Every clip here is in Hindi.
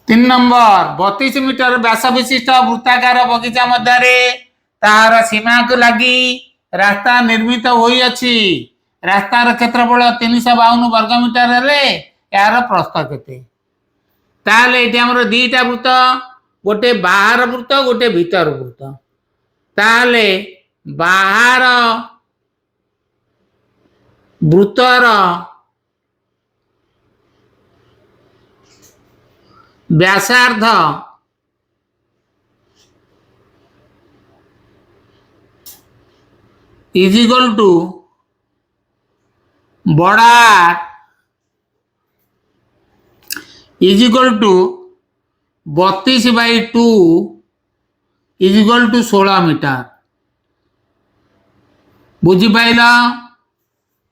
तीन नंबर 32 मीटर व्यास विशिष्ट वृत्ताकार बगीचा मध्य तार सीमा को लगी रास्ता निर्मित होई अछि। रास्तार क्षेत्रफल 352 वर्ग मीटर हेले यार प्रस्थ केते? ताले एटी हमर दीटा वृत्त, गोटे बाहर वृत्त गोटे भीतर वृत्त। ताले बाहर वृत्तर व्यासार्ध इज इक्वल टू बड़ा is equal to 32/2 is equal to 16 metre. बुझिपाइल?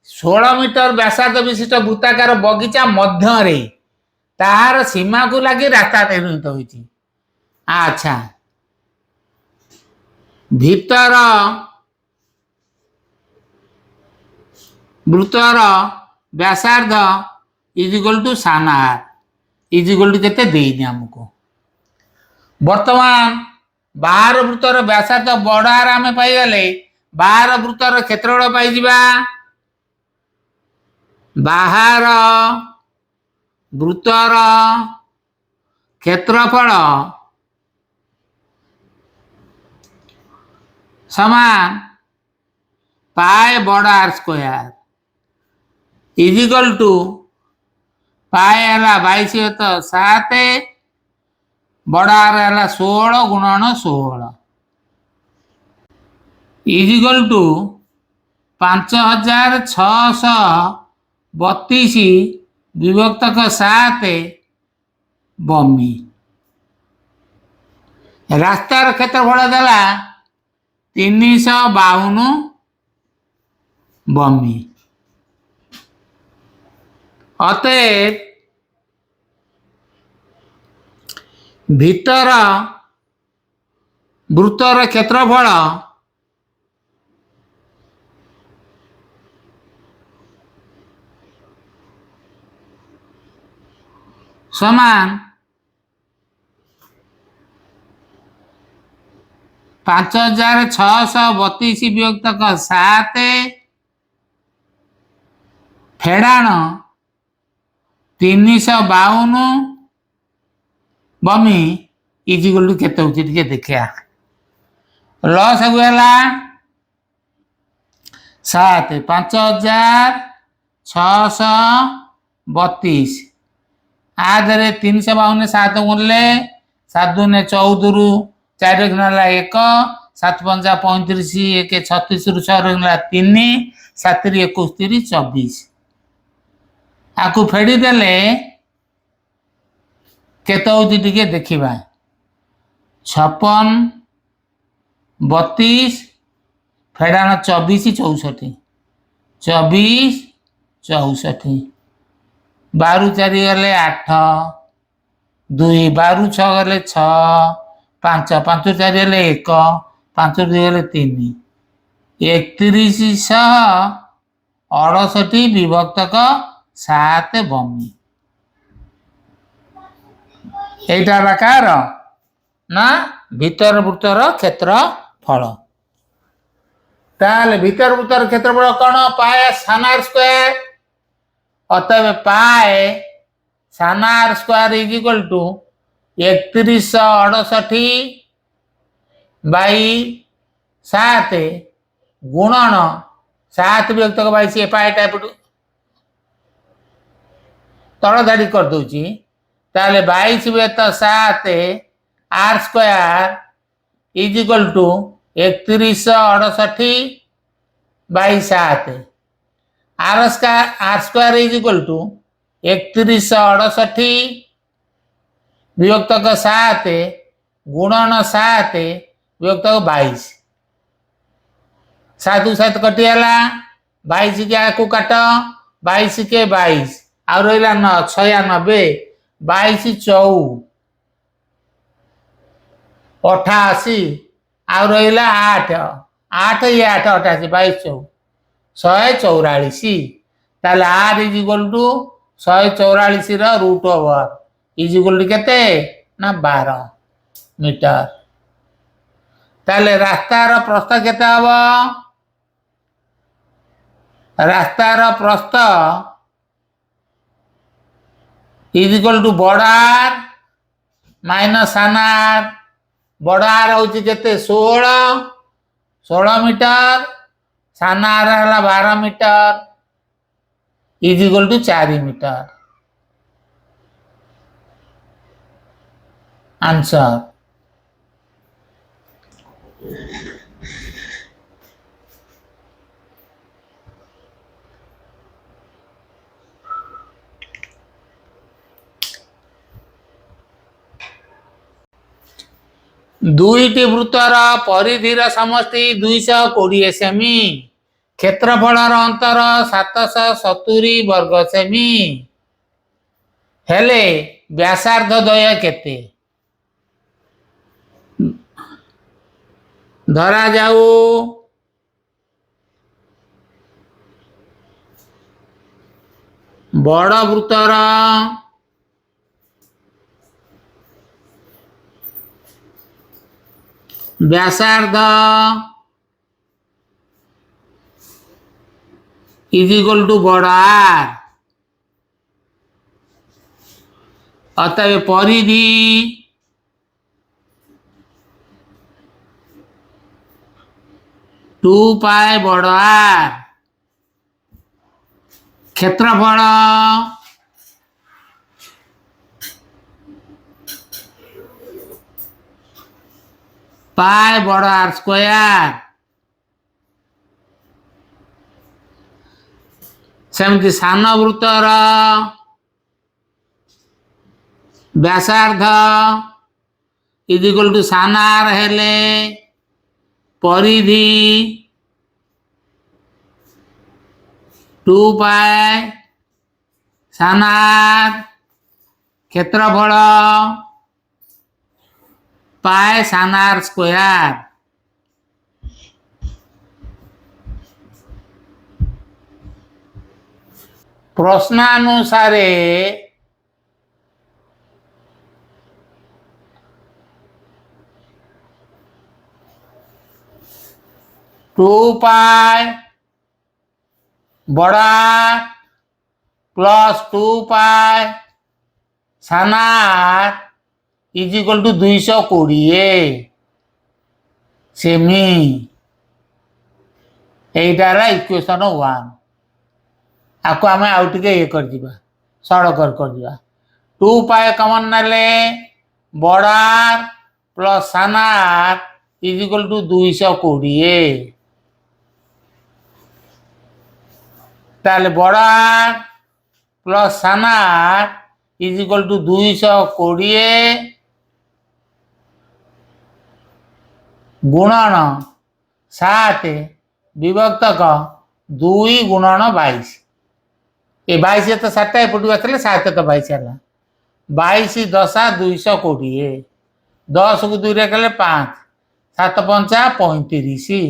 16 मीटर व्यासार्ध विशिष्ट वृत्ताकार बगीचा मध्य तार सीमा को लगी रास्ता निर्मित होती। अच्छा, भीतर वृत्तर व्यासार्ध इज इक्वल टू सान आर इज इक्वल टू केते देइनी हमको। वर्तमान बाहर वृत्तर व्यासार्ध बड़ आर आमे पाइगले बाहर वृत्तर क्षेत्रफल पाइजिबा। बाहर वृत्तर क्षेत्रफल समान पाए बड़ r square is equal to pi हला 22/7 बड़ आर हला 16 गुणन 16 इज इक्वल टू 5632 विभक्तक 7 बमी। रास्तार क्षेत्रफल देला 352 बमी। अतएव भीतर वृत्तर क्षेत्रफल समान 5632 विभक्तक 7 फेड़ाण 352 बमी इज इक्वल टू केते होची टिके देखिया। लॉस होगला 7 5632 आधे 352 7 गुणले 7 दूने 14 रु 4 रखना 1 7 5 35 1 36 रु 6 रखना 3 7 31 24 आकु फेड़ी देले केते होची टिके देखिबा। 56 32 फेड़ाण 24 64 24 64 12 4 गले 8 2 12 6 गले 6 5 5 4 गले 1 5 2 गले 3 3168 विभक्तक 7 बमी। एटा प्रकार ना भीतर वृत्तर क्षेत्रफल। ताले भीतर वृत्तर क्षेत्रफल कौन पाए सान आर स्क्वायर। अतएव पाए सान r square is equal to 3168/7 गुणन 7 विभक्तक 22 पाए टाइप तल धाड़ी कर दूची। ताले 22/7 r square is equal to 3168/7 r square is equal to 3168 विभक्तक 7 गुणन 7 विभक्तक 22 7 7 कटिगला 22 के आकु काट 22 के 22 आ रहा 96 22 4 88 आ रहा 8 8 ये 8 88 22 144 ताले आर इज इक्वल टू 144 रो root over is equal to केते ना 12 मीटर। ताले रास्तार प्रस्थ केते हबो रास्तार प्रस्थ इज इक्वल टू बड़ आर माइनस सान आर। बड़ आर होची केते 16 मीटर सान आर हला 12 metre is equal to 4 metre. Answer दुईटी वृत्तर परिधिर समष्टि 220 सेमी क्षेत्रफलर अंतर 770 वर्ग सेमी हेले व्यासार्ध द्वय केते धरा जाऊ बड़ वृत्तर व्यासार्ध इज इक्वल टू बड़ आर अतएव परिधि 2 पाए बड़ आर क्षेत्रफल पाए बड़ आर स्क्वायर सेमती सान वृत्तर व्यासार्ध इज इक्वल टू सान आर हेले परिधि 2 पाए सान आर क्षेत्रफल पाए सान आर स्क्वायर। प्रश्नानुसारे 2 पाए बड़ आर प्लस 2 पाए सान आर इज इक्वल टू 220 सेमी एटार इक्वेशन 1 आपको आम आउ टे ये कर सरल कर 2 पाए कमन नेले बड़ आर प्लस सान आर इज इक्वल टू 220 ताले बड़ आर प्लस सान आर इज इक्वल टू 220 गुणन 7 विभक्तक 2 गुणन 22 ये 22 तो 7 एपटू आसले 7 तो 22 है 22 10 220 10 को 2 रे कले 5 7 5 35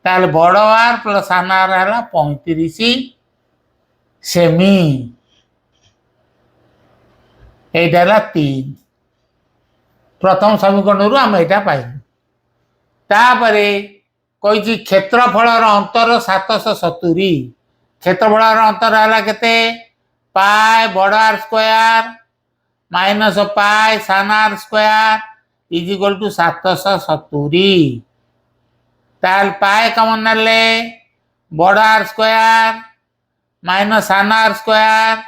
ताले बड़ आर प्लस सान आर है 35 सेमी एटा 3 प्रथम समीकरण रु आम एटा पाइल तापरे कही क्षेत्रफलर अंतर 770 क्षेत्रफलर अंतर है केते पाए बड़ आर स्क्वायर माइनस पाए सान r square is equal to 770 ताल पाए कमन नेले बड़ आर स्क्वायर माइनस सान r square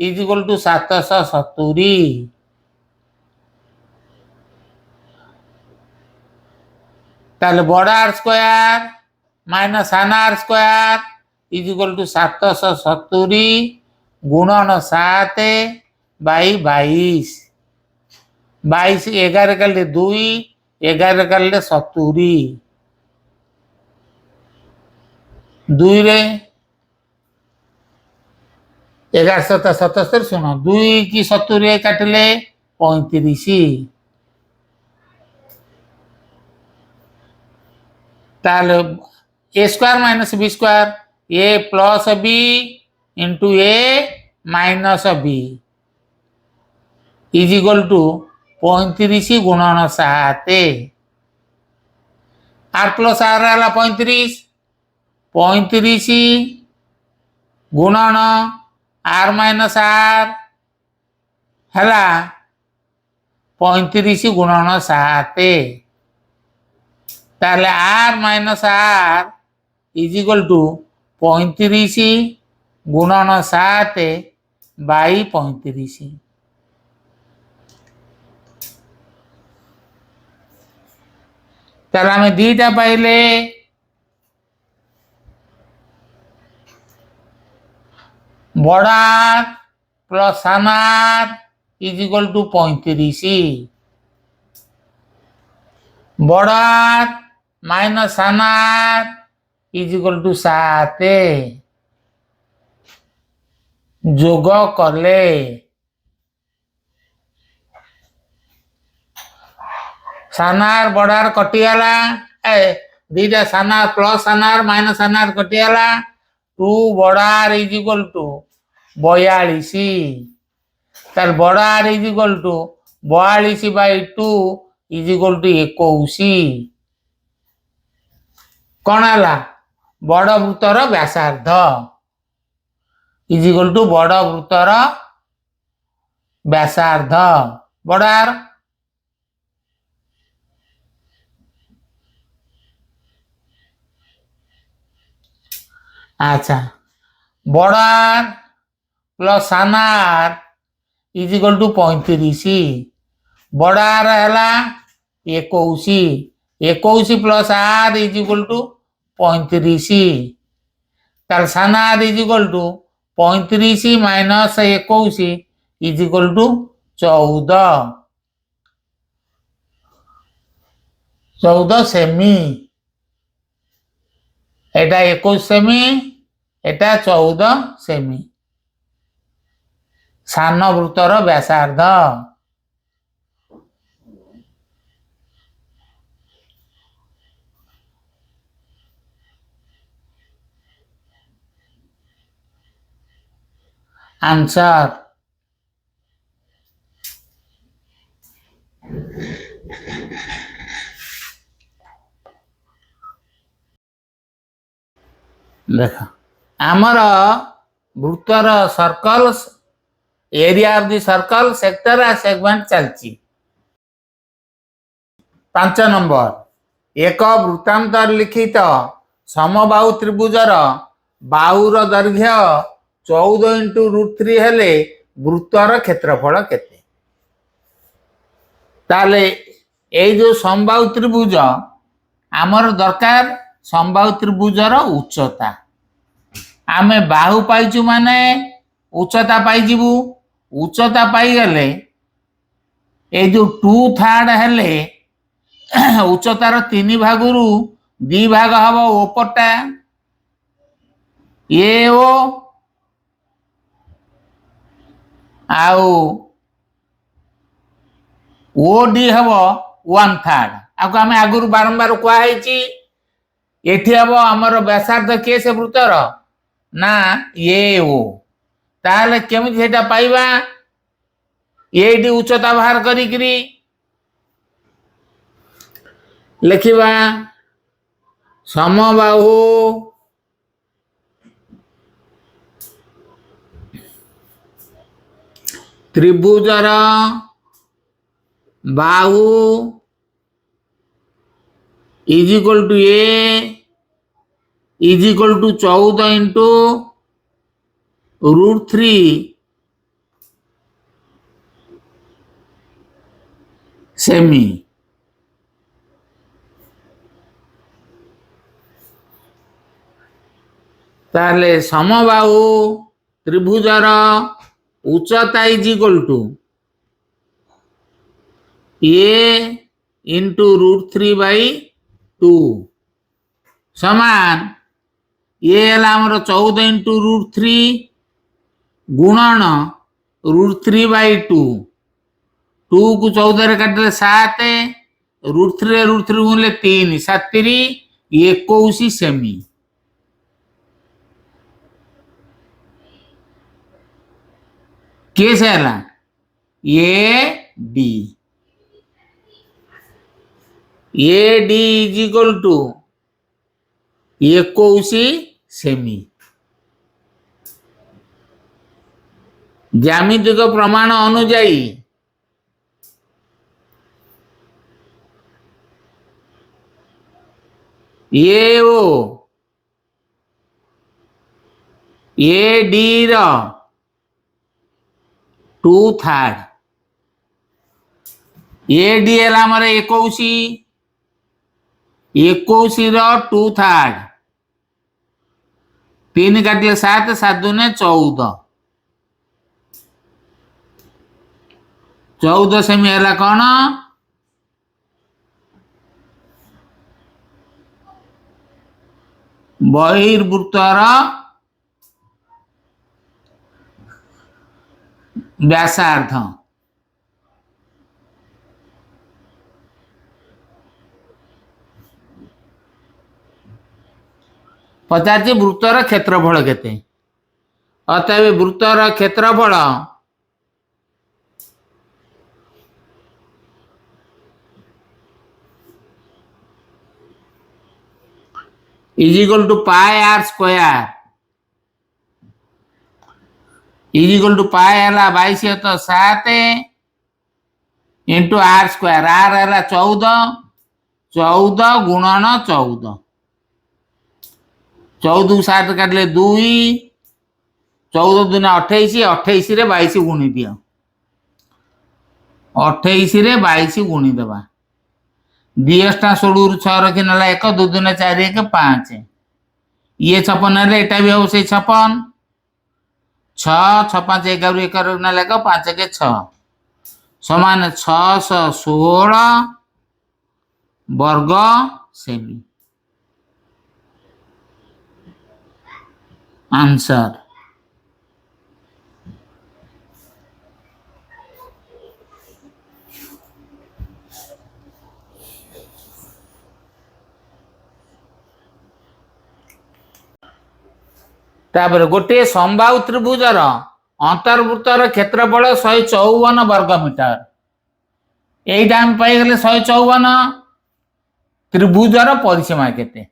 is equal to 770 ताले बड़ आर स्क्वायर माइनस सान r square is equal to 770 गुणन 7 बाई 22 22 11 कले 2 11 कले 70 2 रे 1177 शुण 2 की 70 काटिले 35 ताले a square minus b square a plus b into a minus b is equal to 35 गुणन 7 आर प्लस आर है 35 गुणन आर माइनस आर है 35 गुणन 7 ताले r minus r is equal to 35 गुणन 7 बाई 35 ताले हमें दीटा पाइले बड़ा प्लस सानार इज इक्वल टू 35 बड़ा माइनस सानार इज इक्वल टू 7 जोग कले सानार बड़ार कटिगला दीटा सानार प्लस सानार माइनस सानार कटिगला 2 बड़ार इज इक्वल टू 42 तार बड़ार is equal to 42 by 2 is equal to 21 कौन है बड़ वृत्तर व्यासार्ध इज इक्वल टू बड़ वृत्तर व्यासार्ध बड़ार अच्छा बड़ार प्लस सानार इज इक्वल टू 35 बड़ार है 21 plus r is equal to 35 तार सानार is equal to 35 minus 21 is equal to 14 सेमी एटा 21 सेमी एटा 14 सेमी सान वृत्तर व्यासार्ध आंसर देख आमर वृत्तर circle area of the circle sector आ सेगमेंट चलची 5 नंबर एक वृत्तांतर लिखित समबाहु त्रिभुजर बाहुर दैर्घ्य 14 इंटू √3 हेले वृत्तर क्षेत्रफल केते ताले ए जो समबाहु त्रिभुज आमर दरकार समबाहु त्रिभुजर उच्चता आमे बाहु पाइचु माने उच्चता पाइजिबु उच्चता पाई गले ए जो 2/3 हेले उच्चतार 3 भागरु 2 भाग हबो ओपरटा ए ओ आउ ओडी हबो 1/3 आको आमे आगुरु बारंबार कोआ हैची एठी हबो हमर व्यासार्ध के से वृत्तर ना ए ओ ताले केमिति सेटा पाइबा एडी उच्चता बाहर करिकरी लिखिबा समबाहु त्रिभुजर बाहु is equal to a is equal to 14 into √3 सेमी ताले समबाहु त्रिभुजर उच्चता is equal to a into √3 by 2 समान ये है हमर 14 इंटू √3 गुणन √3 बाई 2 2 को 14 रे काटले 7 √3 रे √3 गुणले 3 7 21 सेमी केस है A D is equal to 21 सेमी। ज्यामितिक प्रमाण अनुजाई A D row 2/3 A D है आमर 21 रो 2/3 3 काटिले 7 7 दूने 14 14 सेमी है कौन बहिर्वृत्तर व्यासार्ध। पचार वृत्तर क्षेत्रफल केते अतएव वृत्तर क्षेत्रफल is equal to pi r square is equal to pi है 22/7 इंटू आर स्क्वायर आर है 14 गुणन 14 14 7 काटिले 2 14 दूने 28 28 रे 22 गुणी दियो 28 रे 22 गुणी देवा 2 16 6 रखी ना 1 2 दूने 4 1 5 ये 56 है एटा भी हो से 56 6 6 5 11 1 रखना लगा 5 के 6 समान 616 वर्ग सेमी आंसर। तापर गोटे समबाहु त्रिभुजर अंतर्वृत्तर क्षेत्रफल 154 वर्ग मीटर यहीटा आम पाईगले 154 त्रिभुजर परिसीमा केते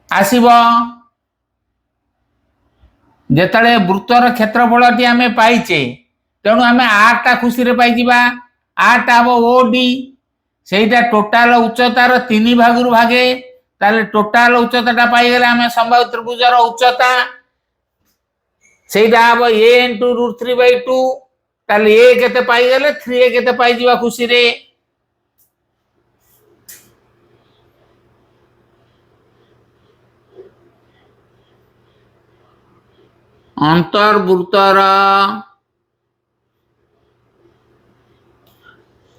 आसीबो जेतले वृत्तर क्षेत्रफल टी आमे पाइचे तेणु आमे 8टा खुशी रे पाई जिबा 8 आबो ओडी सेटा टोटाल उच्चतार 3 भागरु भागे ताले टोटाल उच्चताटा पाई गेले आमे समबाहु त्रिभुजर उच्चता सेटा आबो a * √3/2 ताले a केते पाई गेले 3a केते पाई जिबा खुशी रे अंतर्वृत्तर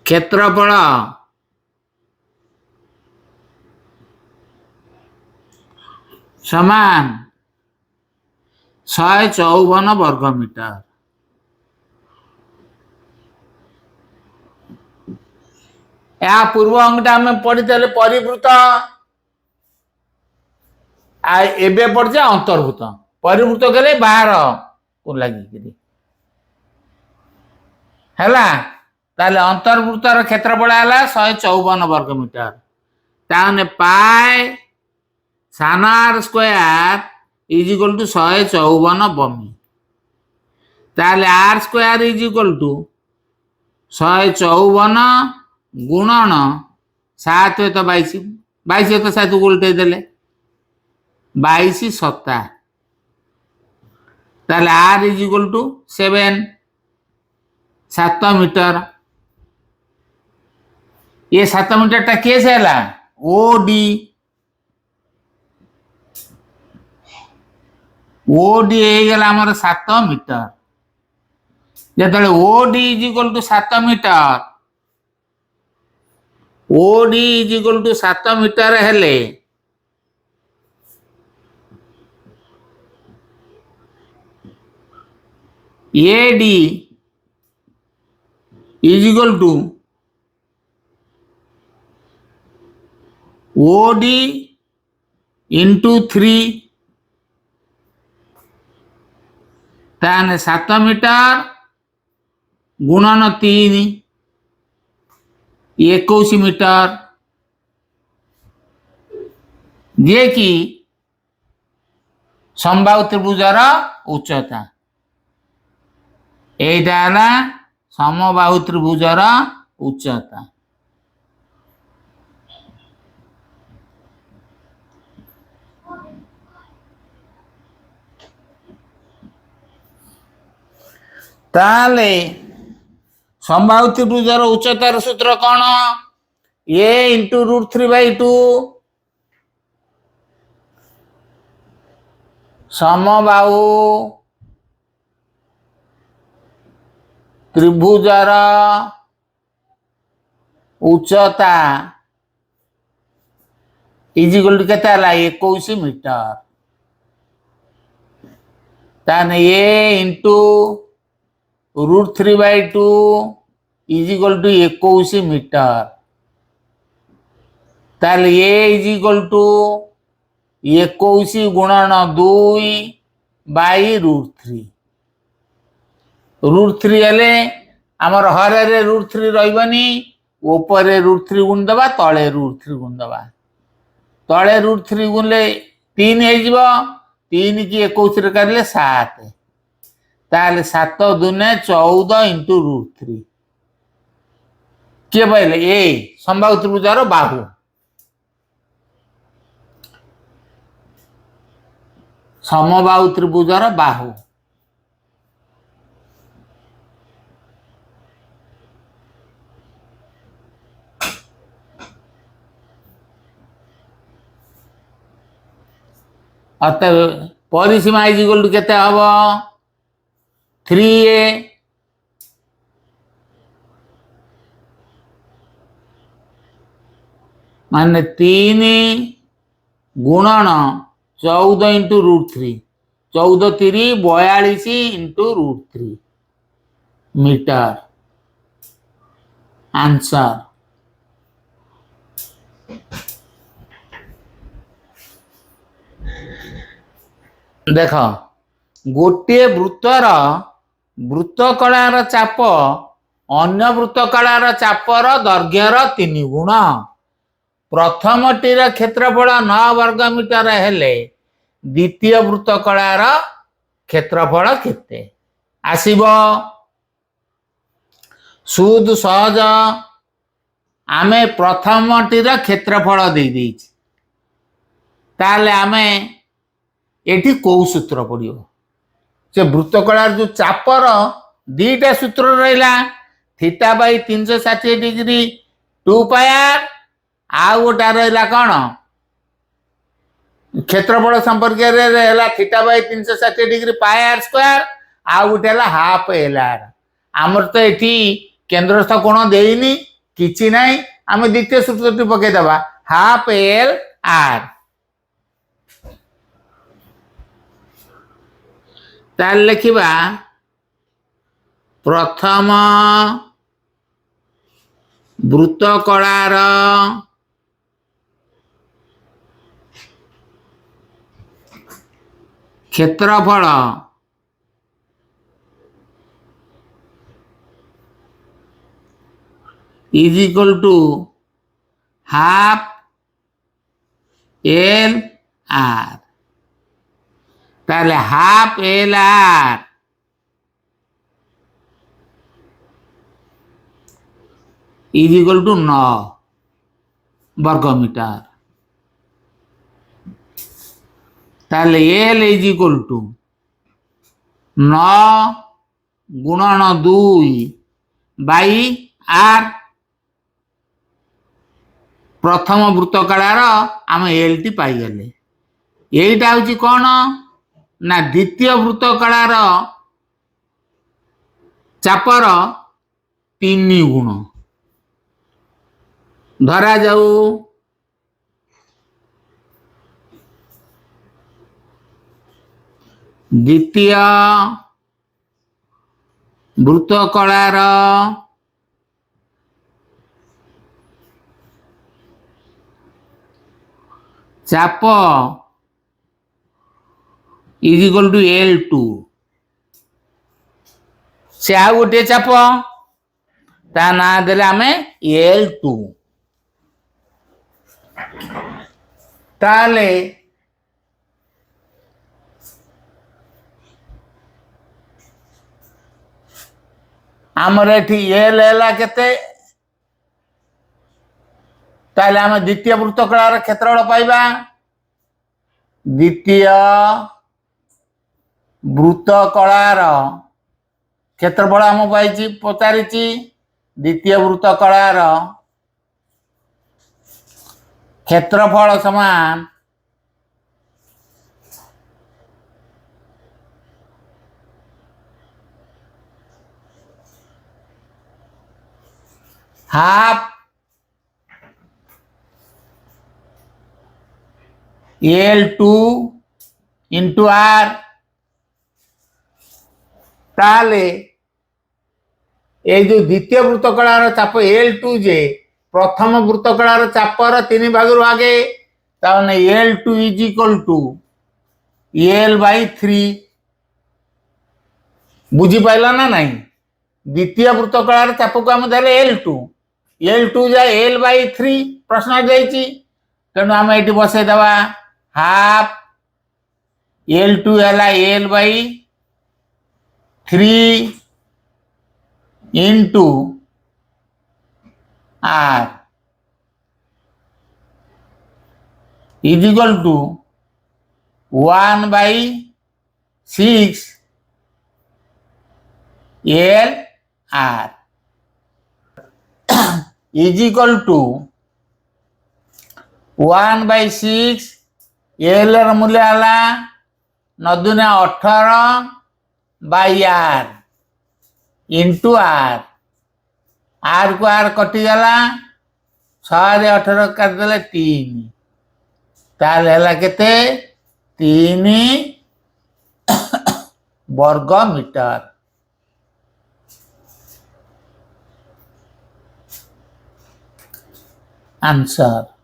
क्षेत्रफल समान 154 वर्ग मीटर या पूर्व अंगटा में पढ़ी परिवृत्त एबे पड़ जाए अंतर्भूत परिवृत्त गले बाहर को लगी हैला ताले अंतर्वृत्तर क्षेत्रफल है 154 वर्ग मीटर ताने पाए सान r square is equal to 154 बमी ताले r square is equal to 154 गुणन 7 तो 22 22 तो 7 उल्टे देले 22 7 ताले r is equal to 7 7 metre ये 7 मीटर टा केस है ओडी ओडी गला हमर 7 मीटर जेतले OD is equal to 7 metre OD is equal to 7 metre हेले AD is equal to OD into 3 ताने 7 मीटर गुणन 3 21 मीटर जे कि समबाहु त्रिभुजर उच्चता एटा हला समबाहु त्रिभुजर उच्चता। ताले समबाहु त्रिभुजर उच्चतार सूत्र कौन? a इंटू √3/2 समबाहु त्रिभुजर उच्चता इज इक्वल टू केते हला 21 मीटर। ताने a into √3/2 is equal to 21 metre. ताले a इज इक्वल टू 21 गुणन 2/√3 √3 हेले आमर हरे रे √3 रहिबनी ऊपर √3 गुण दबा तळे √3 गुण दबा तळे √3 गुणले 3 हे जिवो 3 की 21 रे करले 7 ताले 7 दुने 14 इंटू √3 के पहले ए समबाहु त्रिभुजर बाहु समबाहु त्रिभुजर बाहु अतः परिसीमा इज इक्वल टू केते हबो 3a माने 3 गुणन 14 इंटू √3 14 3 42 इंटू √3 मीटर आंसर। देख गोटे वृत्तर वृत्तकलार चाप अन्य वृत्तकलार चापर दैर्घ्यर 3 गुण प्रथम टीर क्षेत्रफल 9 वर्ग मीटर हेले द्वितीय वृत्तकलार क्षेत्रफल केते आसीबो? सुद सहज आमे प्रथम टीर क्षेत्रफल दे देछि ताले आमे एठी को सूत्र पड़ियो से वृत्तकलार जो चापर दीटा सूत्र रहिला theta by 360 degree 2 pi r आ गोटा रहिला कोन क्षेत्रफल संपर्क रे रहला theta by 360 degree pi r square आ गोटा हला हाफ एल आर हमर तो एठी केंद्रस्थ कोण देइनी किछि नाही आमे द्वितीय सूत्रटी पके दबा हाफ एल आर ताल लिखिबा प्रथम वृत्तकलार क्षेत्रफल is equal to half l r ताले half l r is equal to 9 वर्ग मीटर ताले एल इज इक्वल टू 9 गुणन 2 बाई आर प्रथम वृत्तकलार आम एल टी पाई गले एटा हूँ कौन ना द्वितीय वृत्तकलार चापर 3 गुण धरा जाऊ द्वितीय वृत्तकलार चाप इज इक्वल टू L2 से आ गोटे चाप ता ना देले आमे L2 ताले आमर एठी L हैला केते ताले आमे द्वितीय वृत्तकलार क्षेत्रफल पाइबा द्वितीय वृत्तकलार क्षेत्रफल आम पाइछि पचारिछि द्वितीय वृत्तकलार क्षेत्रफल समान हाफ L2 into R ताले ए जो द्वितीय वृत्तकलार चाप L2 जे प्रथम वृत्तकलार चापर 3 भाग आगे ताने L2 is equal to L by 3 बुझी पाइला ना नहीं द्वितीय वृत्तकलार चाप को हम धरे L2 जाए L by 3 प्रश्न जाइछि तेणु आम ये बसई दवा हाफ L2 हैला L by 3 into R is equal to 1 by 6 L R is equal to 1 by 6 L र मूल्य हला 9 दूने 18 by R into R R को R कटि गला 6 रे 18 काट देले 3 ताल हला केते 3 वर्ग मीटर आंसर